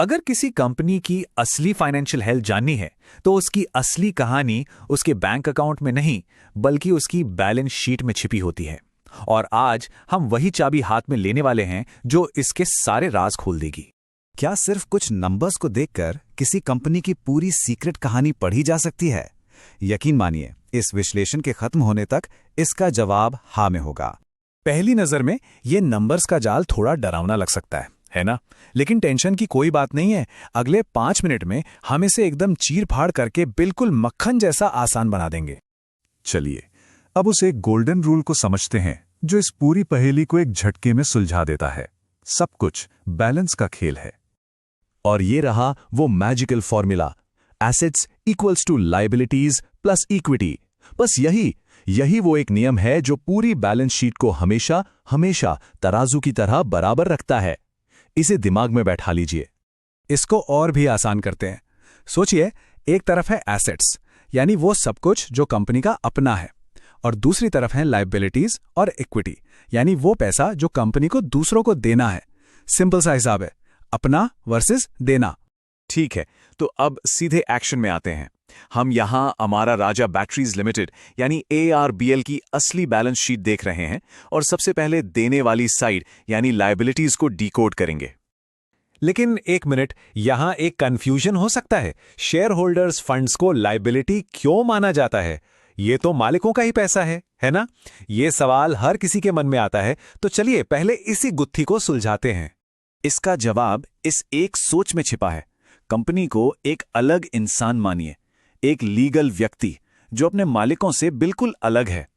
अगर किसी कंपनी की असली फाइनेंशियल हेल्थ जाननी है तो उसकी असली कहानी उसके बैंक अकाउंट में नहीं बल्कि उसकी बैलेंस शीट में छिपी होती है। और आज हम वही चाबी हाथ में लेने वाले हैं जो इसके सारे राज खोल देगी। क्या सिर्फ कुछ नंबर्स को देखकर किसी कंपनी की पूरी सीक्रेट कहानी पढ़ी जा सकती है? यकीन मानिए, इस विश्लेषण के खत्म होने तक इसका जवाब हाँ में होगा। पहली नजर में ये नंबर्स का जाल थोड़ा डरावना लग सकता है ना? लेकिन टेंशन की कोई बात नहीं है। अगले 5 मिनट में हम इसे एकदम चीर फाड़ करके बिल्कुल मक्खन जैसा आसान बना देंगे। चलिए अब उस एक गोल्डन रूल को समझते हैं जो इस पूरी पहेली को एक झटके में सुलझा देता है। सब कुछ बैलेंस का खेल है। और ये रहा वो magical formula, assets equals to liabilities plus equity. बस यही वो एक नियम है जो पूरी बैलेंस शीट को हमेशा हमेशा तराजू की तरह बराबर रखता है। इसे दिमाग में बैठा लीजिए। इसको और भी आसान करते हैं। सोचिए, एक तरफ है एसेट्स यानी वो सब कुछ जो कंपनी का अपना है, और दूसरी तरफ है लायबिलिटीज और इक्विटी यानी वो पैसा जो कंपनी को दूसरों को देना है। सिंपल सा हिसाब है, अपना वर्सेस देना। ठीक है, तो अब सीधे एक्शन में आते हैं। हम यहां अमारा राजा बैटरीज लिमिटेड यानी ARBL की असली बैलेंस शीट देख रहे हैं और सबसे पहले देने वाली साइड यानी लायबिलिटीज को डिकोड करेंगे। लेकिन एक मिनट, यहां एक कंफ्यूजन हो सकता है। शेयर होल्डर्स फंड्स को लायबिलिटी क्यों माना जाता है? ये तो मालिकों का ही पैसा है ना? ये सवाल हर किसी के मन में आता है। तो चलिए पहले इसी गुत्थी को सुलझाते हैं। इसका जवाब इस एक सोच में छिपा है। कंपनी को एक अलग इंसान मानिए, एक लीगल व्यक्ति जो अपने मालिकों से बिल्कुल अलग है।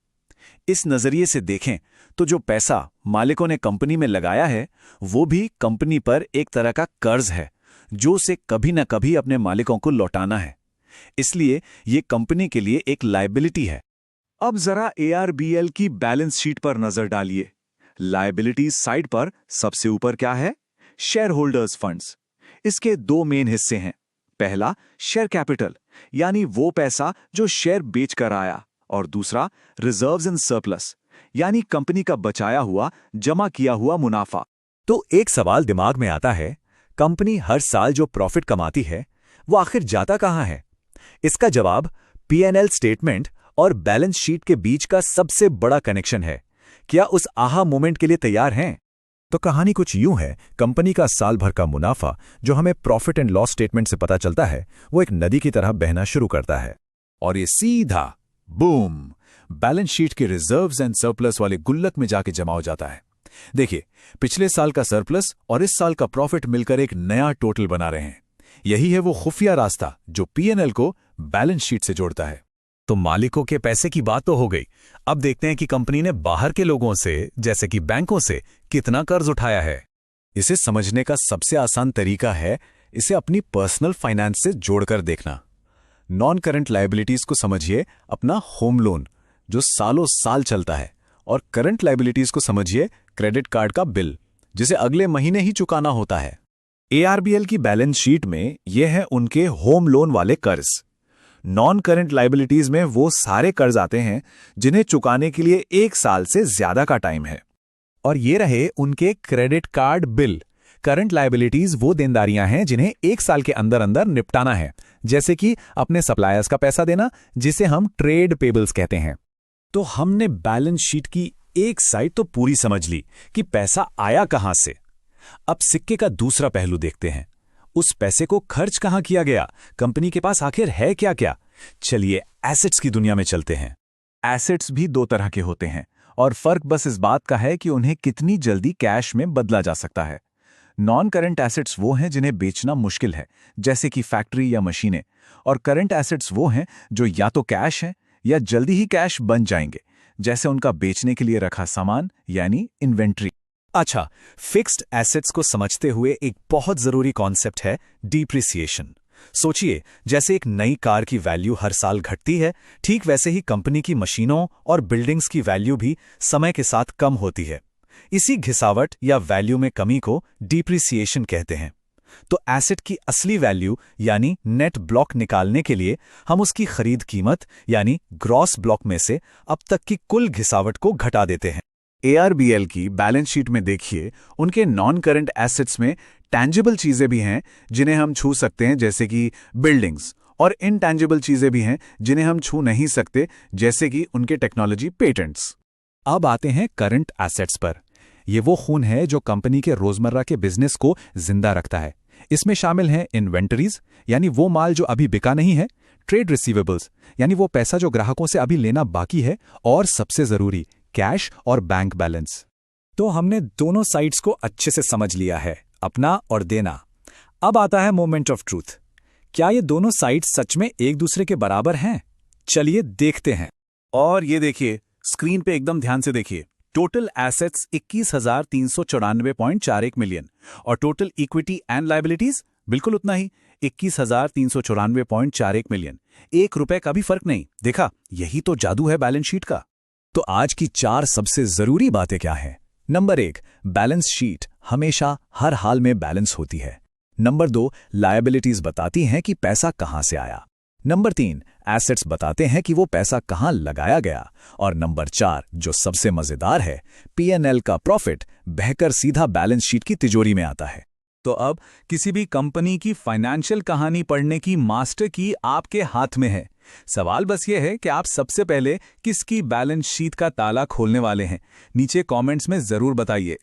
इस नजरिए से देखें तो जो पैसा मालिकों ने कंपनी में लगाया है वो भी कंपनी पर एक तरह का कर्ज है जो उसे कभी न कभी अपने मालिकों को लौटाना है। इसलिए ये कंपनी के लिए एक लायबिलिटी है। अब जरा ARBL की बैलेंस शीट पर नजर डालिए। लायबिलिटीज साइड पर सबसे ऊपर क्या है? Share holders funds. इसके 2 मेन हिस्से हैं। पहला शेयर कैपिटल यानी वो पैसा जो शेयर बेचकर आया, और दूसरा रिजर्व्स एंड सरप्लस यानी कंपनी का बचाया हुआ जमा किया हुआ मुनाफा। तो एक सवाल दिमाग में आता है, कंपनी हर साल जो प्रॉफिट कमाती है वो आखिर जाता कहां है? इसका जवाब P&L स्टेटमेंट और बैलेंस शीट के बीच का सबसे बड़ा कनेक्शन है। क्या उस आहा मोमेंट के लिए तैयार हैं? तो कहानी कुछ यूं है। कंपनी का साल भर का मुनाफा जो हमें प्रॉफिट एंड लॉस स्टेटमेंट से पता चलता है वो एक नदी की तरह बहना शुरू करता है, और ये सीधा बूम बैलेंस शीट के रिजर्व्स एंड सरप्लस वाले गुल्लक में जाके जमा हो जाता है। देखिए, पिछले साल का सरप्लस और इस साल का प्रॉफिट मिलकर एक नया टोटल बना रहे हैं। यही है वो खुफिया रास्ता जो P&L को बैलेंस शीट से जोड़ता है। तो मालिकों के पैसे की बात तो हो गई। अब देखते हैं कि कंपनी ने बाहर के लोगों से जैसे कि बैंकों से कितना कर्ज उठाया है। इसे समझने का सबसे आसान तरीका है इसे अपनी पर्सनल फाइनेंस से जोड़कर देखना। नॉन करंट लायबिलिटीज को समझिए अपना होम लोन जो सालों साल चलता है, और करंट लायबिलिटीज को समझिए क्रेडिट कार्ड का बिल जिसे अगले महीने ही चुकाना होता है। ARBL की बैलेंस शीट में यह है उनके होम लोन वाले कर्ज। नॉन करंट लायबिलिटीज में वो सारे कर्ज आते हैं जिन्हें चुकाने के लिए 1 साल से ज्यादा का टाइम है। और ये रहे उनके credit card bill. Current liabilities वो देनदारियां हैं जिन्हें 1 साल के अंदर अंदर निपटाना है, जैसे कि अपने सप्लायर्स का पैसा देना जिसे हम ट्रेड पेबल्स कहते हैं। तो हमने बैलेंस शीट की एक साइड तो पूरी समझ ली कि पैसा आया कहां से। अब सिक्के का दूसरा पहलू देखते हैं। उस पैसे को खर्च कहां किया गया? कंपनी के पास आखिर है क्या क्या? चलिए एसेट्स की दुनिया में चलते हैं। एसेट्स भी 2 तरह के होते हैं और फर्क बस इस बात का है कि उन्हें कितनी जल्दी कैश में बदला जा सकता है। नॉन करंट एसेट्स वो हैं जिन्हें बेचना मुश्किल है, जैसे कि फैक्ट्री या मशीनें, और करंट एसेट्स वो हैं जो या तो कैश हैं या जल्दी ही कैश बन जाएंगे, जैसे उनका बेचने के लिए रखा सामान यानी इन्वेंट्री। अच्छा, फिक्स्ड एसेट्स को समझते हुए एक बहुत जरूरी कॉन्सेप्ट है डिप्रिसिएशन। सोचिए, जैसे एक नई कार की वैल्यू हर साल घटती है, ठीक वैसे ही कंपनी की मशीनों और बिल्डिंग्स की वैल्यू भी समय के साथ कम होती है। इसी घिसावट या वैल्यू में कमी को डिप्रिसिएशन कहते हैं। तो एसेट की असली वैल्यू यानी नेट ब्लॉक निकालने के लिए हम उसकी खरीद कीमत यानी ग्रॉस ब्लॉक में से अब तक की कुल घिसावट को घटा देते हैं। ARBL की बैलेंस शीट में देखिए, उनके नॉन करंट एसेट्स में टैंजिबल चीजें भी हैं जिन्हें हम छू सकते हैं, जैसे कि बिल्डिंग्स, और इनटैंजिबल चीजें भी हैं जिन्हें हम छू नहीं सकते, जैसे कि उनके टेक्नोलॉजी पेटेंट्स। अब आते हैं करंट एसेट्स पर। ये वो खून है जो कंपनी के रोजमर्रा के बिजनेस को जिंदा रखता है। इसमें शामिल हैं इन्वेंटरीज, यानी वो माल जो अभी बिका नहीं है, ट्रेड रिसीवेबल्स, यानी वो पैसा जो ग्राहकों से अभी लेना बाकी है, और सबसे जरूरी कैश और बैंक बैलेंस। तो हमने दोनों साइड्स को अच्छे से समझ लिया है, अपना और देना। अब आता है मोमेंट ऑफ ट्रूथ। क्या ये दोनों साइड्स सच में एक दूसरे के बराबर हैं? चलिए देखते हैं। और ये देखिए, स्क्रीन पे एकदम ध्यान से देखिए, टोटल एसेट्स 21,394.41 मिलियन और टोटल इक्विटी एंड लायबिलिटीज बिल्कुल उतना ही, 21,394.41 मिलियन। ₹1 का भी फर्क नहीं। देखा, यही तो जादू है बैलेंस शीट का। तो आज की 4 सबसे जरूरी बातें क्या हैं? नंबर 1, बैलेंस शीट हमेशा हर हाल में बैलेंस होती है। नंबर 2, लायबिलिटीज बताती हैं कि पैसा कहां से आया। नंबर 3, एसेट्स बताते हैं कि वो पैसा कहां लगाया गया। और नंबर 4, जो सबसे मजेदार है, P&L का प्रॉफिट बहकर सीधा बैलेंस शीट की तिजोरी में आता है। तो अब किसी भी कंपनी की फाइनेंशियल कहानी पढ़ने की मास्टर की आपके हाथ में है। सवाल बस ये है कि आप सबसे पहले किसकी बैलेंस शीट का ताला खोलने वाले हैं? नीचे कमेंट्स में जरूर बताइए।